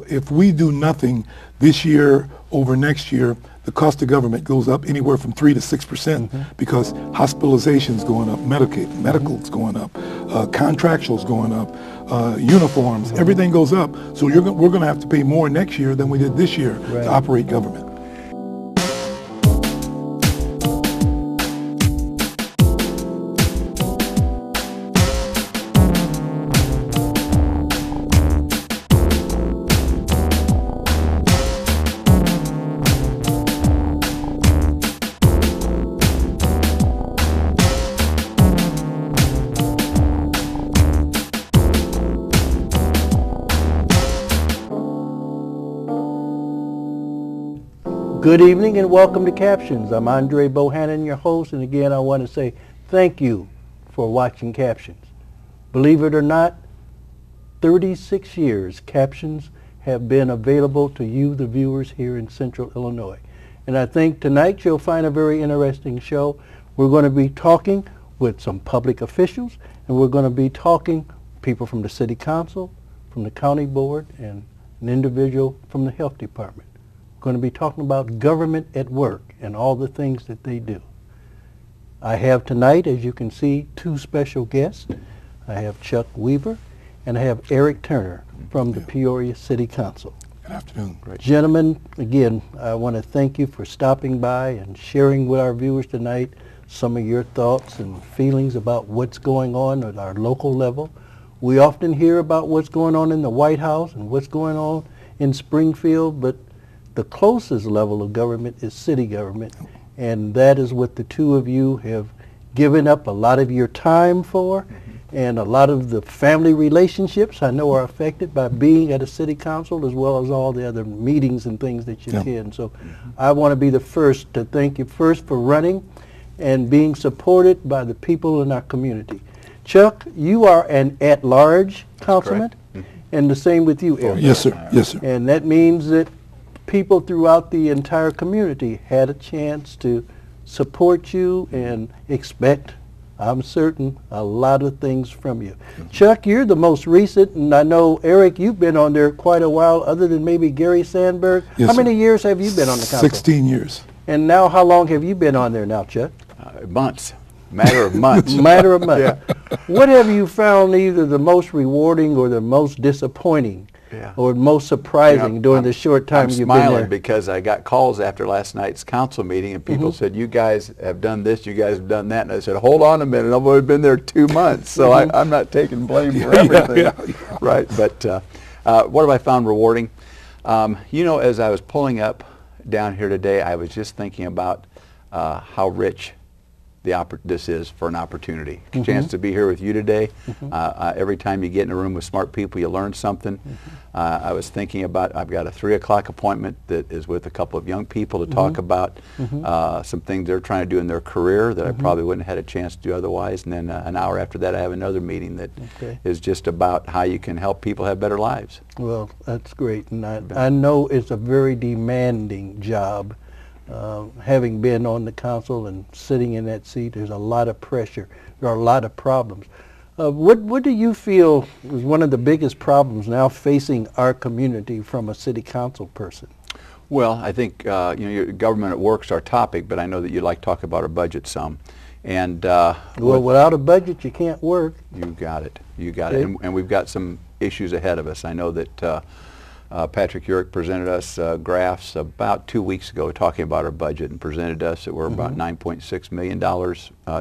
if we do nothing this year over next year, the cost of government goes up anywhere from 3 to 6% because hospitalization's going up, medical's going up, contractual's going up, uniforms, everything goes up. So we're going to have to pay more next year than we did this year to operate government. Good evening and welcome to Captions. I'm Andre Bohannon, your host, and again I want to say thank you for watching Captions. Believe it or not, 36 years Captions have been available to you, the viewers here in Central Illinois. And I think tonight you'll find a very interesting show. We're going to be talking with some public officials, and we're going to be talking people from the City Council, from the County Board, and an individual from the Health Department. Going to be talking about government at work and all the things that they do. I have tonight, as you can see, two special guests. I have Chuck Weaver and I have Eric Turner from the Peoria City Council. Good afternoon. Great. Gentlemen, again, I want to thank you for stopping by and sharing with our viewers tonight some of your thoughts and feelings about what's going on at our local level. We often hear about what's going on in the White House and what's going on in Springfield, but the closest level of government is city government, and that is what the two of you have given up a lot of your time for, and a lot of the family relationships I know are affected by being at a city council, as well as all the other meetings and things that you attend. So I want to be the first to thank you first for running and being supported by the people in our community. Chuck, you are an at-large councilman, and the same with you, Eric. Yes, sir. Yes, sir. And that means that people throughout the entire community had a chance to support you and expect, I'm certain, a lot of things from you. Chuck, you're the most recent, and I know, Eric, you've been on there quite a while, other than maybe Gary Sandberg. Yes, how many sir. years have you been on the council? 16 years. And now, how long have you been on there now, Chuck? Months. Matter of months. Matter of months. What have you found either the most rewarding or the most disappointing or most surprising during the short time you've been there? I'm smiling because I got calls after last night's council meeting, and people said, you guys have done this, you guys have done that. And I said, hold on a minute, I've only been there 2 months, so I'm not taking blame for everything. Right, but what have I found rewarding? You know, as I was pulling up down here today, I was just thinking about how rich this is for an opportunity. Chance to be here with you today. Every time you get in a room with smart people, you learn something. I was thinking about, I've got a 3 o'clock appointment that is with a couple of young people to talk about some things they're trying to do in their career that I probably wouldn't have had a chance to do otherwise. And then an hour after that, I have another meeting that is just about how you can help people have better lives. Well, that's great. And I know it's a very demanding job. Having been on the council and sitting in that seat, there's a lot of pressure. There are a lot of problems. What do you feel is one of the biggest problems now facing our community from a city council person? Well, I think you know, your government at work's our topic, but I know that you'd like to talk about our budget some. And well, without a budget, you can't work. You got it. You got it. And we've got some issues ahead of us. I know that Patrick Urick presented us graphs about 2 weeks ago talking about our budget, and presented us that we're about $9.6 million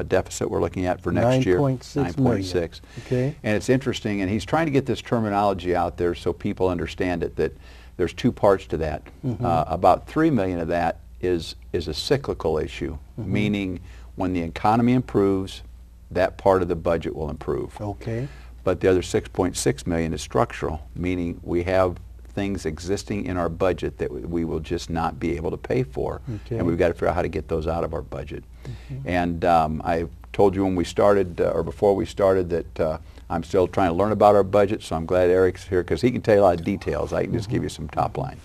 deficit we're looking at for next year. 9.6. Okay. And it's interesting, and he's trying to get this terminology out there so people understand it, that there's two parts to that. About $3 million of that is a cyclical issue, meaning when the economy improves, that part of the budget will improve. Okay. But the other $6.6 million is structural, meaning we have things existing in our budget that we will just not be able to pay for, and we've got to figure out how to get those out of our budget. And I told you when we started, or before we started, that I'm still trying to learn about our budget, so I'm glad Eric's here because he can tell you a lot of details. I can just give you some top line.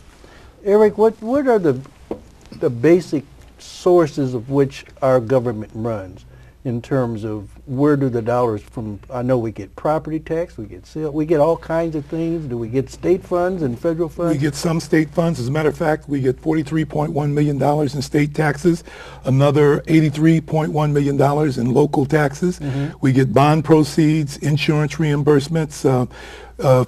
Eric, what are the basic sources of which our government runs? in terms of where do the dollars from? I know we get property tax, we get sale, we get all kinds of things. Do we get state funds and federal funds? We get some state funds. As a matter of fact, we get $43.1 million in state taxes, another $83.1 million in local taxes. We get bond proceeds, insurance reimbursements,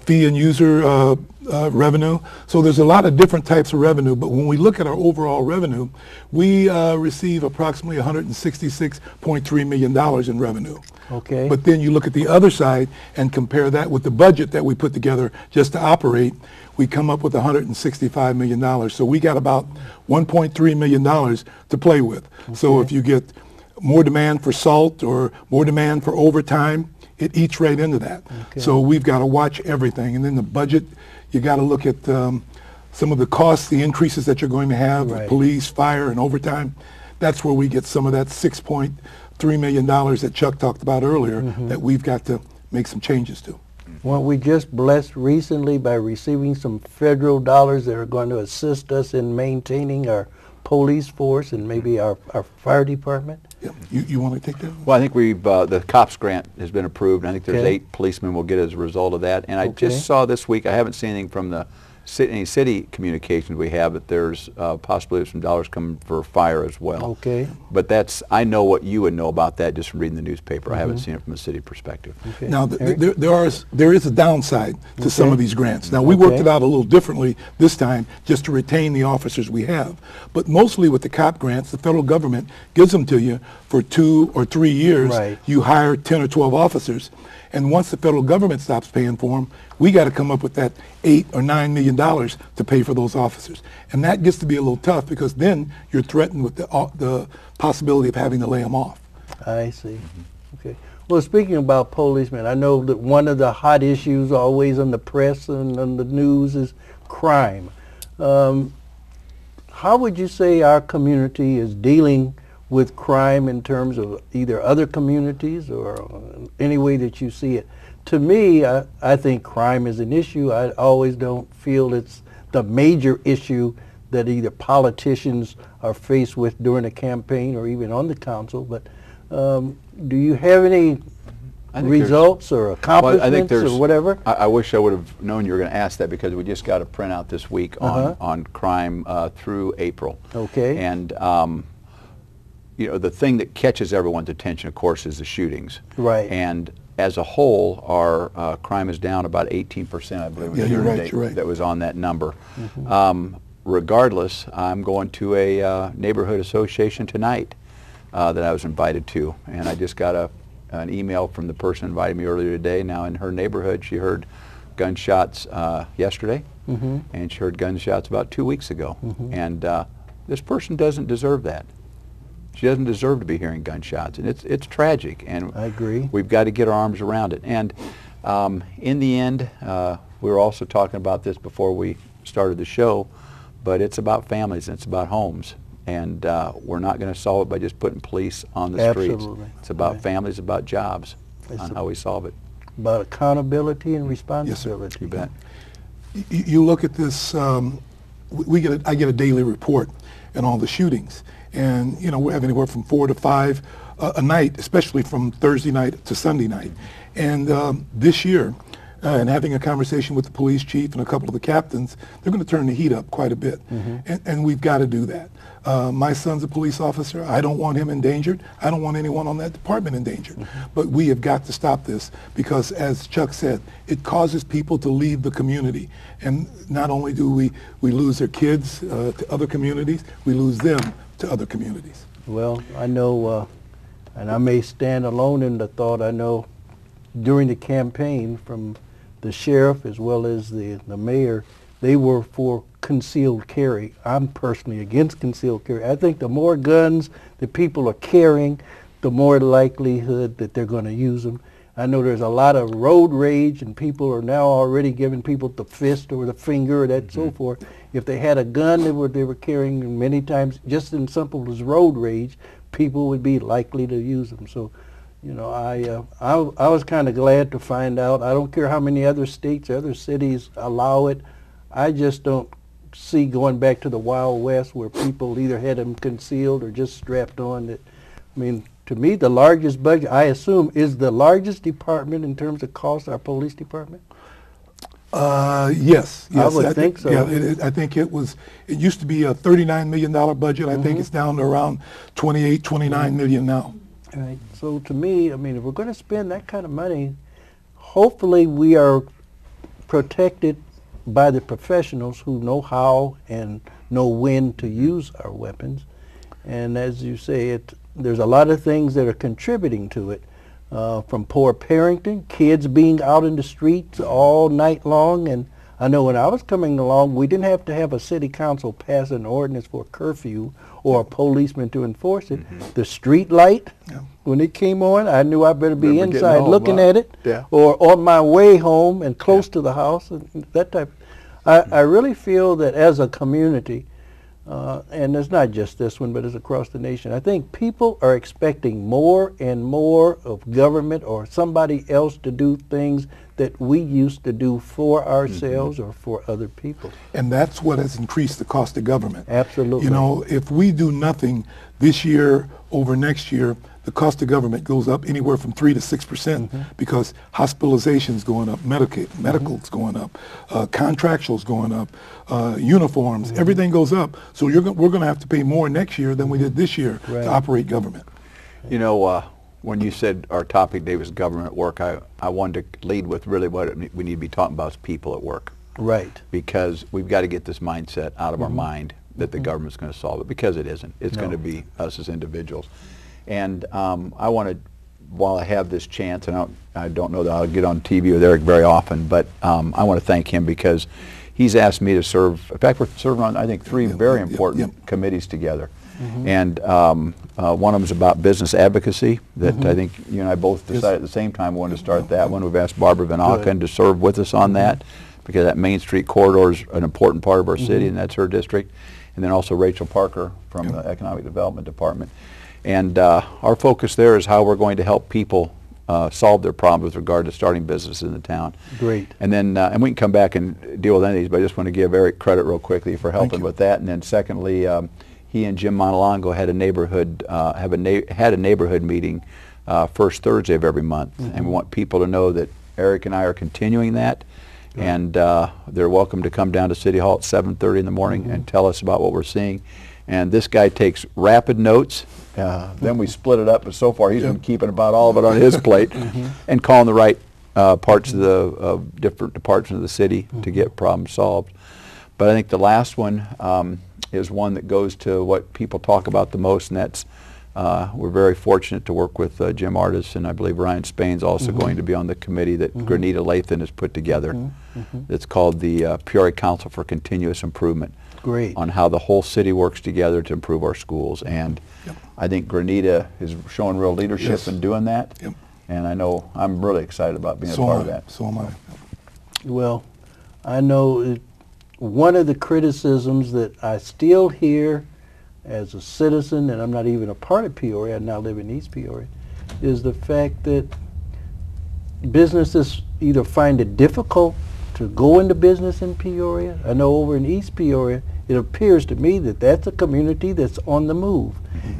fee and user revenue. So there's a lot of different types of revenue, but when we look at our overall revenue, we receive approximately $166.3 million in revenue. Okay. But then you look at the other side and compare that with the budget that we put together just to operate, we come up with $165 million. So we got about $1.3 million to play with. Okay. So if you get more demand for salt or more demand for overtime, it eats right into that. Okay. So we've got to watch everything. And then the budget, you got to look at some of the costs, the increases that you're going to have, with police, fire, and overtime. That's where we get some of that $6.3 million that Chuck talked about earlier that we've got to make some changes to. Weren't we just blessed recently by receiving some federal dollars that are going to assist us in maintaining our police force and maybe our fire department? Yeah. You want to take that? Well, I think we've the COPS grant has been approved. I think there's 8 policemen we'll get as a result of that. And I just saw this week, I haven't seen anything from the any city communications we have, but there's possibly some dollars coming for fire as well. Okay. But that's, I know what you would know about that just from reading the newspaper. I haven't seen it from a city perspective. Okay. Now, there is a downside to some of these grants. Now, we worked it out a little differently this time just to retain the officers we have. But mostly with the COP grants, the federal government gives them to you for 2 or 3 years. Right. You hire 10 or 12 officers. And once the federal government stops paying for them, we got to come up with that $8 or $9 million to pay for those officers. And that gets to be a little tough because then you're threatened with the possibility of having to lay them off. I see. Okay. Well, speaking about policemen, I know that one of the hot issues always in the press and on the news is crime. How would you say our community is dealing with crime in terms of either other communities or any way that you see it? To me, I think crime is an issue. I always don't feel it's the major issue that either politicians are faced with during a campaign or even on the council. But do you have any results or accomplishments or whatever? I wish I would have known you were going to ask that because we just got a printout this week on crime through April. Okay. And you know, the thing that catches everyone's attention, of course, is the shootings. Right. And as a whole, our crime is down about 18%, I believe. Yeah, you're right. That was on that number. Regardless, I'm going to a neighborhood association tonight that I was invited to, and I just got an email from the person who invited me earlier today. Now, in her neighborhood, she heard gunshots yesterday, and she heard gunshots about 2 weeks ago. And this person doesn't deserve that. She doesn't deserve to be hearing gunshots, and it's tragic. And I agree. We've got to get our arms around it. And in the end, we were also talking about this before we started the show, but it's about families and it's about homes. And we're not going to solve it by just putting police on the streets. It's about families, about jobs, on how we solve it. About accountability and responsibility. Yes, you bet. You look at this, I get a daily report in all the shootings. And, you know, we have anywhere from 4 to 5 a night, especially from Thursday night to Sunday night. And this year, and having a conversation with the police chief and a couple of the captains, they're going to turn the heat up quite a bit. And we've got to do that. My son's a police officer. I don't want him endangered. I don't want anyone on that department endangered. But we have got to stop this because, as Chuck said, it causes people to leave the community. And not only do we lose their kids to other communities, we lose them to other communities. Well, I know, and I may stand alone in the thought, I know during the campaign from the sheriff as well as the mayor, they were for concealed carry. I'm personally against concealed carry. I think the more guns that people are carrying, the more likelihood that they're going to use them. I know there's a lot of road rage and people are now already giving people the fist or the finger or that so forth. If they had a gun they were carrying, many times just in simple as road rage, people would be likely to use them. So, you know, I was kind of glad to find out. I don't care how many other states, other cities allow it. I just don't see going back to the Wild West where people either had them concealed or just strapped on. That, I mean, to me, the largest budget, I assume, is the largest department in terms of cost, our police department? Yes. I would think so. Yeah, I think it used to be a $39 million budget. I think it's down to around 28, 29 million now. Right. So to me, I mean, if we're going to spend that kind of money, hopefully we are protected by the professionals who know how and know when to use our weapons. And as you say, there's a lot of things that are contributing to it, from poor parenting, kids being out in the streets all night long. And I know when I was coming along, we didn't have to have a city council pass an ordinance for curfew or a policeman to enforce it. The street light, when it came on, I knew I better be inside looking at it, or on my way home and close to the house, and that type. I really feel that as a community, and it's not just this one, but it's across the nation, I think people are expecting more and more of government or somebody else to do things that we used to do for ourselves or for other people. And that's what has increased the cost of government. Absolutely. You know, if we do nothing this year over next year, the cost of government goes up anywhere from 3 to 6% because hospitalization's going up, medical's going up, contractual's going up, uniforms, everything goes up. So we're going to have to pay more next year than we did this year to operate government. You know, when you said our topic today was government at work, I wanted to lead with really what we need to be talking about is people at work. Right. Because we've got to get this mindset out of our mind that the government's going to solve it, because it isn't. It's going to be us as individuals. And I want to, while I have this chance, and I don't know that I'll get on TV with Eric very often, but I want to thank him because he's asked me to serve. In fact, we're serving on, I think, 3 very important committees together. And one of them is about business advocacy that I think you and I both decided at the same time we wanted to start that one. We've asked Barbara Van Auken to serve with us on that because that Main Street corridor is an important part of our city, and that's her district. And then also Rachel Parker from the Economic Development Department. And our focus there is how we're going to help people solve their problems with regard to starting businesses in the town. Great. And then and we can come back and deal with any of these, but I just want to give Eric credit real quickly for helping with that. And then secondly, he and Jim Montalongo had a neighborhood had a neighborhood meeting first Thursday of every month, and we want people to know that Eric and I are continuing that. And they're welcome to come down to City Hall at 7:30 in the morning and tell us about what we're seeing. And this guy takes rapid notes. Then we split it up, but so far he's been keeping about all of it on his plate and calling the right parts of the different departments of the city to get problems solved. But I think the last one is one that goes to what people talk about the most, and that's we're very fortunate to work with Jim Artis, and I believe Ryan Spain's also going to be on the committee that Granita Lathan has put together. It's called the Peoria Council for Continuous Improvement. Great. On how the whole city works together to improve our schools. And I think Granita is showing real leadership in doing that. And I know I'm really excited about being a part of that. So am I. Well, I know one of the criticisms that I still hear as a citizen, and I'm not even a part of Peoria, I now live in East Peoria, is the fact that businesses either find it difficult to go into business in Peoria. I know over in East Peoria, it appears to me that that's a community that's on the move.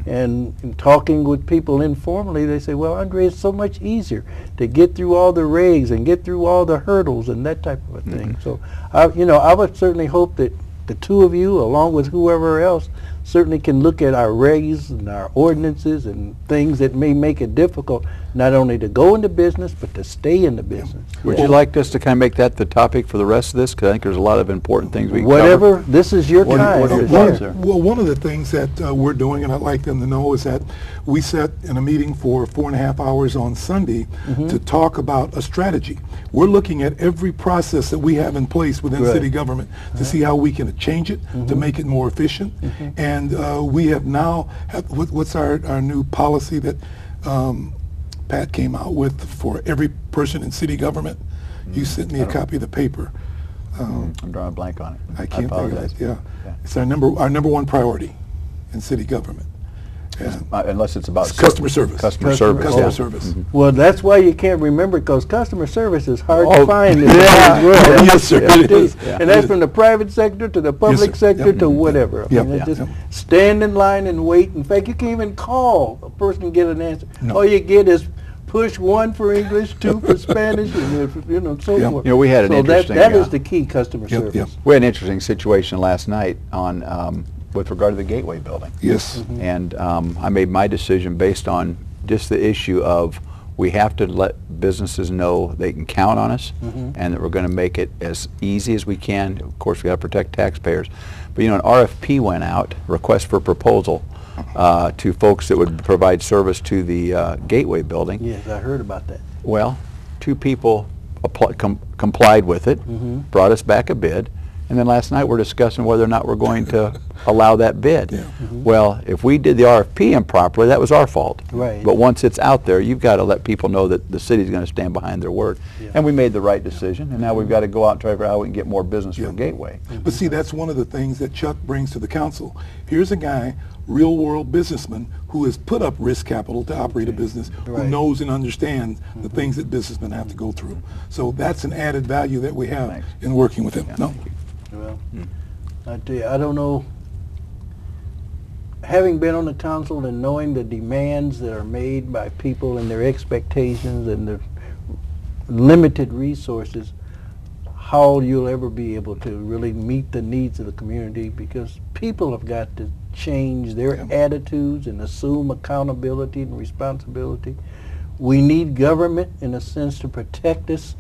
And in talking with people informally, they say, well, Andre, it's so much easier to get through all the regs and get through all the hurdles and that type of a thing. So, I would certainly hope that the two of you, along with whoever else, certainly can look at our regs and our ordinances and things that may make it difficult not only to go into business, but to stay in the business. Would you like us to kind of make that the topic for the rest of this? Because I think there's a lot of important things we can Whatever, cover. this is your time. What are your thoughts there? Well, one of the things that we're doing, and I'd like them to know, is that we sat in a meeting for 4.5 hours on Sunday to talk about a strategy. We're looking at every process that we have in place within city government to see how we can change it, to make it more efficient. And we have now, what's our new policy that Pat came out with for every person in city government? You sent me a copy of the paper. I'm drawing a blank on it. I can't think of it. It's our number one priority in city government. Unless it's about customer service. Customer service. Customer Yeah. service. Mm-hmm. Well, that's why you can't remember, because customer service is hard Oh, to find in yeah. today's world. Yes, sir. It is. Yeah. And that's from the private sector to the public sir. sector Yep. to whatever. I Yep. mean, it's Yep. just stand in line and wait. In fact, you can't even call a person and get an answer. No. All you get is push 1 for English, 2 for Spanish, and so Yep. forth. You know, we had an so interesting, that is the key, customer Yep, service. yep. We had an interesting situation last night on with regard to the Gateway building. Yes. And I made my decision based on just the issue of we have to let businesses know they can count on us and that we're going to make it as easy as we can. Of course, we got to protect taxpayers. But, you know, an RFP went out, request for proposal, to folks that would provide service to the Gateway building. Yes, I heard about that. Well, 2 people complied with it, brought us back a bid, and then last night we're discussing whether or not we're going to allow that bid. Yeah. Well, if we did the RFP improperly, that was our fault. Right. But once it's out there, you've got to let people know that the city's going to stand behind their word. Yeah. And we made the right decision, and now we've got to go out and try to figure out how we can get more business Yeah. for Gateway. But see, that's one of the things that Chuck brings to the council. Here's a guy, real world businessman, who has put up risk capital to operate a business, who Right. knows and understands the things that businessmen have to go through. So that's an added value that we have Thanks. in working with him. Yeah, No. thank you. Well, I tell you, I don't know. Having been on the council and knowing the demands that are made by people and their expectations and the limited resources, how you'll ever be able to really meet the needs of the community, because people have got to change their attitudes and assume accountability and responsibility. We need government, in a sense, to protect us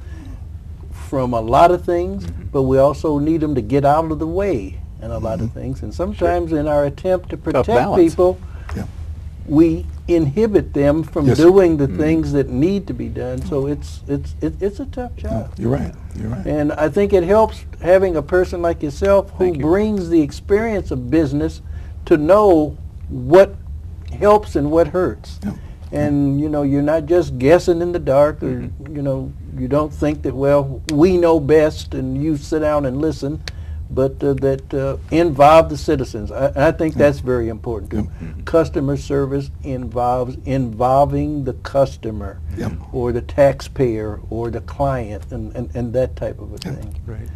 from a lot of things, but we also need them to get out of the way in a lot of things. And sometimes in our attempt to protect balance. people, Yeah. we inhibit them from Yes, sir. doing the things that need to be done. So it's a tough No, job. you're right. You're right. And I think it helps having a person like yourself who Thank you. brings the experience of business to know what helps and what hurts. Yeah. And, you know, you're not just guessing in the dark, or, you know, you don't think that, well, we know best and you sit down and listen, but that involve the citizens. I think that's very important too. Customer service involves involving the customer Yep. or the taxpayer or the client and that type of a thing. Right.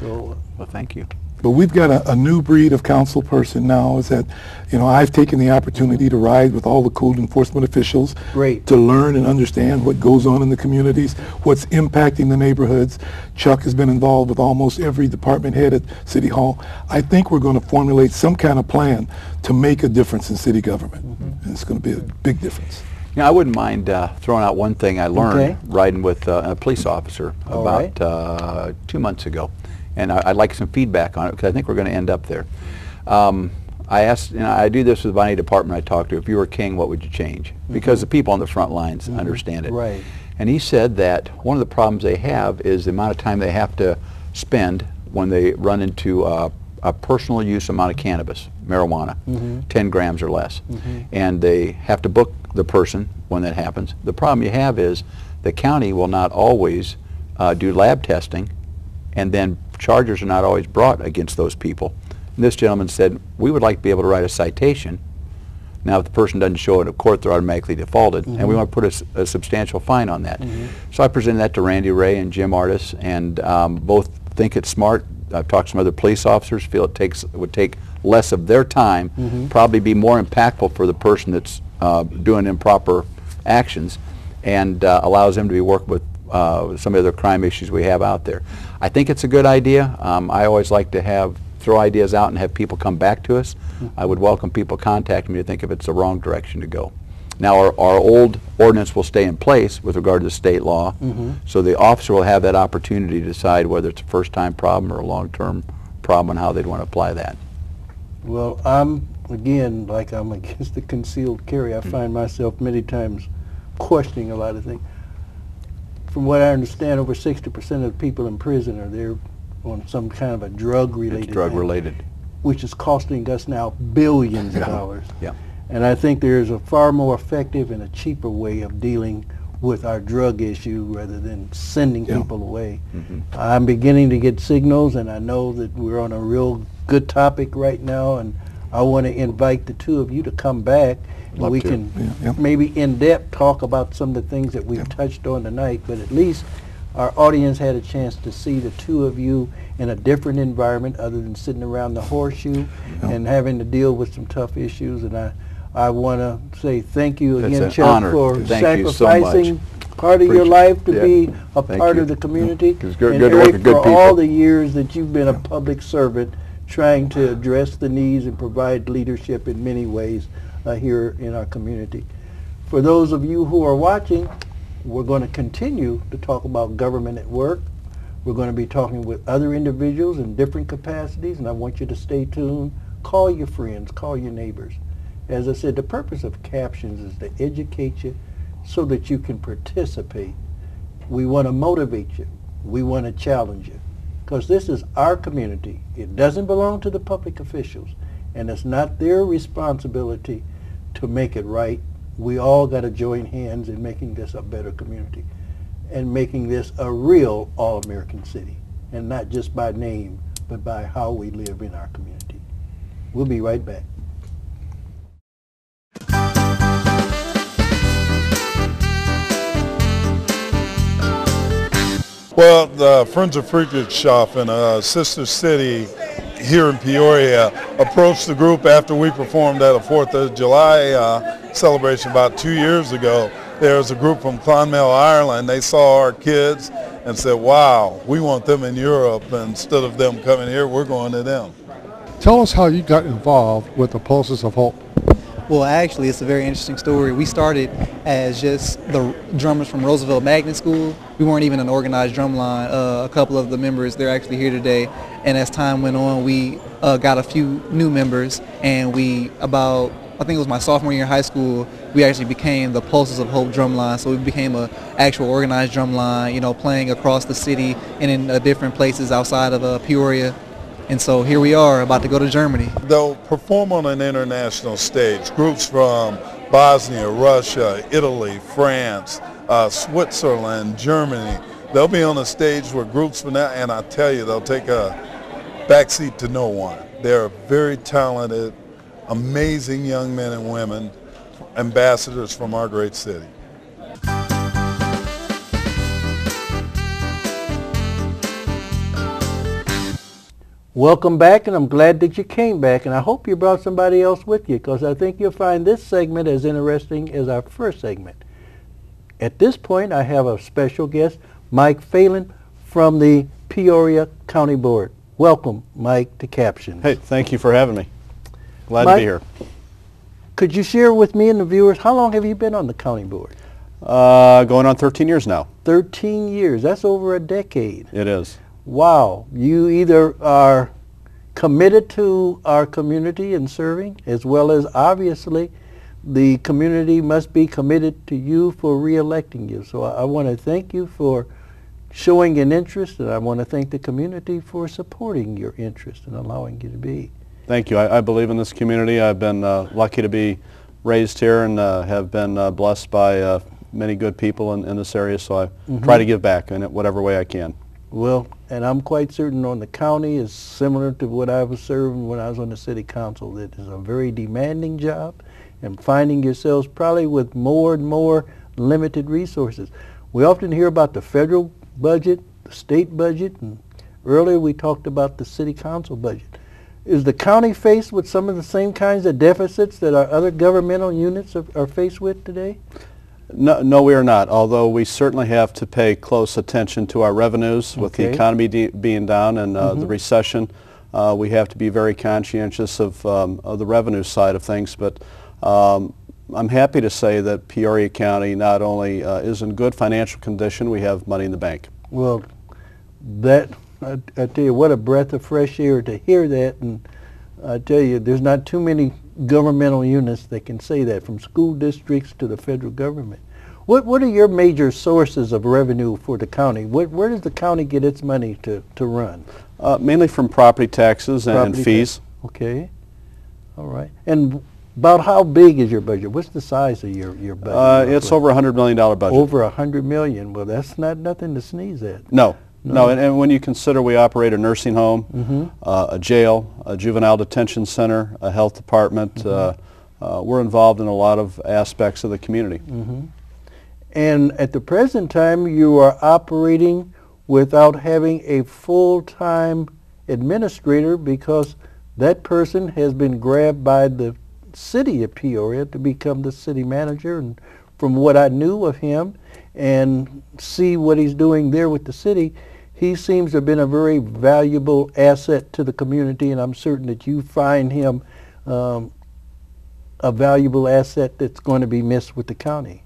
So, Well, thank you. But we've got a new breed of council person now, is that, you know, I've taken the opportunity to ride with all the code enforcement officials Great. to learn and understand what goes on in the communities, what's impacting the neighborhoods. Chuck has been involved with almost every department head at City Hall. I think we're going to formulate some kind of plan to make a difference in city government. And it's going to be a big difference. You know, I wouldn't mind throwing out one thing I learned Okay. riding with a police officer All about 2 months ago. And I'd like some feedback on it because I think we're going to end up there. I asked, you know, I do this with any department I talk to, if you were king, what would you change? Because the people on the front lines understand it. right. And he said that one of the problems they have is the amount of time they have to spend when they run into a personal use amount of cannabis, marijuana, 10 grams or less. And they have to book the person when that happens. The problem you have is the county will not always do lab testing, and then charges are not always brought against those people. And this gentleman said, we would like to be able to write a citation. Now, if the person doesn't show it in court, they're automatically defaulted, and we want to put a substantial fine on that. So I presented that to Randy Ray and Jim Artis, and both think it's smart. I've talked to some other police officers, feel it would take less of their time, probably be more impactful for the person that's doing improper actions, and allows them to be working with some of the other crime issues we have out there. I think it's a good idea. I always like to throw ideas out and have people come back to us. I would welcome people contacting me to think if it's the wrong direction to go. Now, our old ordinance will stay in place with regard to the state law, so the officer will have that opportunity to decide whether it's a first-time problem or a long-term problem and how they'd want to apply that. Well, I'm against the concealed carry. I find myself many times questioning a lot of things. From what I understand, over 60% of the people in prison are there on some kind of a drug-related It's drug-related. which is costing us now billions of dollars. Yeah. And I think there's a far more effective and a cheaper way of dealing with our drug issue rather than sending people away. I'm beginning to get signals, and I know that we're on a real good topic right now, and I want to invite the two of you to come back Love we to. can maybe in depth talk about some of the things that we've touched on tonight, but at least our audience had a chance to see the two of you in a different environment other than sitting around the horseshoe and having to deal with some tough issues. And I want to say thank you again, It's an Chuck, honor. for Thank you so sacrificing part of your life to be a part of the community. It was good, and good to work Eric, with good for people. all the years that you've been a public servant trying to address the needs and provide leadership in many ways here in our community. For those of you who are watching, we're going to continue to talk about government at work. We're going to be talking with other individuals in different capacities, and I want you to stay tuned. Call your friends, call your neighbors. As I said, the purpose of CAPtions is to educate you so that you can participate. We want to motivate you. We want to challenge you, because this is our community. It doesn't belong to the public officials, and it's not their responsibility to make it right. We all got to join hands in making this a better community and making this a real all-American city, and not just by name, but by how we live in our community. We'll be right back. Well, the Friends of Friedrichshafen, a sister city here in Peoria, approached the group after we performed at a 4th of July celebration about 2 years ago. There was a group from Clonmel, Ireland. They saw our kids and said, wow, we want them in Europe. And instead of them coming here, we're going to them. Tell us how you got involved with the Pulses of Hope. Well, actually, it's a very interesting story. We started as just the drummers from Roosevelt Magnet School. We weren't even an organized drum line. A couple of the members, they're actually here today. And as time went on, we got a few new members. And I think it was my sophomore year in high school, we actually became the Pulses of Hope drum line. So we became an actual organized drum line, you know, playing across the city and in different places outside of Peoria. And so here we are, about to go to Germany. They'll perform on an international stage. Groups from Bosnia, Russia, Italy, France, Switzerland, Germany. They'll be on a stage with groups from that, and I tell you, they'll take a backseat to no one. They're very talented, amazing young men and women, ambassadors from our great city. Welcome back, and I'm glad that you came back, and I hope you brought somebody else with you, because I think you'll find this segment as interesting as our first segment. At this point, I have a special guest, Mike Phelan from the Peoria County Board. Welcome, Mike, to CAPtions. Hey, thank you for having me. Glad Mike, to be here. Could you share with me and the viewers, how long have you been on the county board? Going on 13 years now. 13 years. That's over a decade. It is. Wow. You either are committed to our community and serving, as well as obviously the community must be committed to you for re-electing you. So I want to thank you for showing an interest, and I want to thank the community for supporting your interest and allowing you to be. Thank you. I believe in this community. I've been lucky to be raised here and have been blessed by many good people in this area, so I try to give back in whatever way I can. Well, and I'm quite certain on the county is similar to what I was serving when I was on the city council. It is a very demanding job, and finding yourselves probably with more and more limited resources. We often hear about the federal budget, the state budget, and earlier we talked about the city council budget. Is the county faced with some of the same kinds of deficits that our other governmental units are faced with today? No, we are not, although we certainly have to pay close attention to our revenues with the economy being down and the recession. We have to be very conscientious of the revenue side of things, but I'm happy to say that Peoria County not only is in good financial condition, we have money in the bank. Well, that, I tell you, what a breath of fresh air to hear that, and I tell you, there's not too many governmental units that can say that, from school districts to the federal government. What are your major sources of revenue for the county? Where does the county get its money to run? Mainly from property taxes and fees. Okay. All right. And about how big is your budget? What's the size of your budget? It's over $100 million budget. Over $100 million. Well, that's not nothing to sneeze at. No. And when you consider we operate a nursing home, a jail, a juvenile detention center, a health department, we're involved in a lot of aspects of the community. And at the present time, you are operating without having a full-time administrator because that person has been grabbed by the city of Peoria to become the city manager. And from what I knew of him and see what he's doing there with the city, he seems to have been a very valuable asset to the community, and I'm certain that you find him a valuable asset that's going to be missed with the county.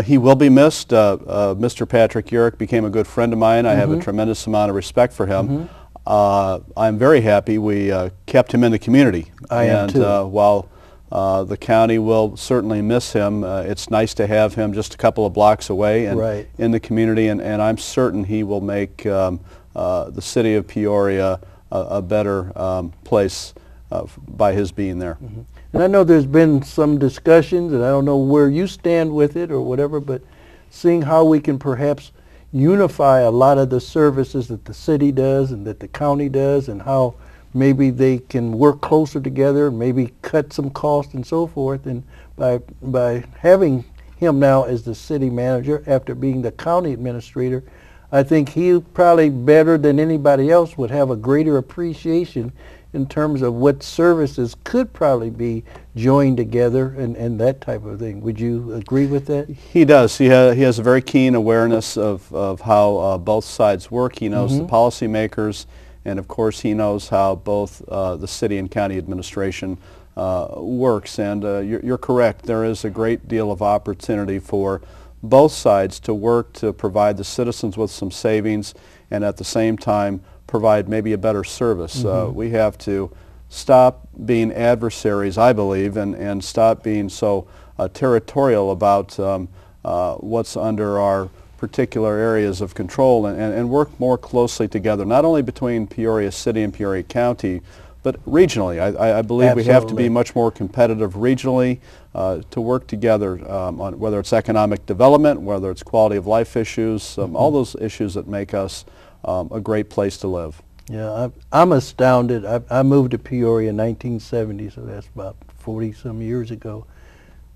He will be missed. Mr. Patrick Urick became a good friend of mine. I have a tremendous amount of respect for him. I'm very happy we kept him in the community. I am too. While the county will certainly miss him, it's nice to have him just a couple of blocks away and in the community, and I'm certain he will make the city of Peoria a better place by his being there. And I know there's been some discussions, and I don't know where you stand with it or whatever, but seeing how we can perhaps unify a lot of the services that the city does and that the county does, and how maybe they can work closer together, maybe cut some costs and so forth. And by having him now as the city manager after being the county administrator, I think he probably better than anybody else would have a greater appreciation in terms of what services could probably be joined together and that type of thing. Would you agree with that? He does. He has a very keen awareness of how both sides work. He knows the policymakers, and of course he knows how both the city and county administration works. And you're correct. There is a great deal of opportunity for both sides to work to provide the citizens with some savings and at the same time provide maybe a better service. We have to stop being adversaries, I believe, and stop being so territorial about what's under our particular areas of control, and work more closely together, not only between Peoria City and Peoria County, but regionally. I believe we have to be much more competitive regionally to work together on whether it's economic development, whether it's quality of life issues, all those issues that make us a great place to live. Yeah, I'm astounded. I moved to Peoria in 1970, so that's about 40-some years ago,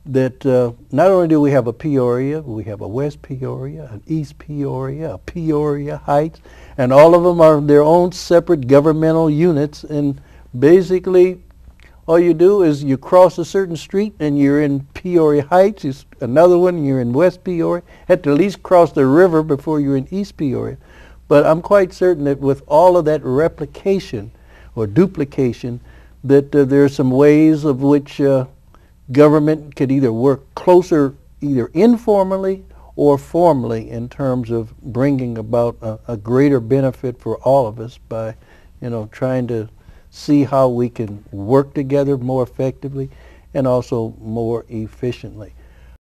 that not only do we have a Peoria, we have a West Peoria, an East Peoria, a Peoria Heights, and all of them are their own separate governmental units. And basically, all you do is you cross a certain street and you're in Peoria Heights, it's another one, you're in West Peoria. Had to at least cross the river before you're in East Peoria. But I'm quite certain that with all of that replication or duplication, that there are some ways of which government could either work closer, either informally or formally, in terms of bringing about a greater benefit for all of us by, trying to see how we can work together more effectively and also more efficiently.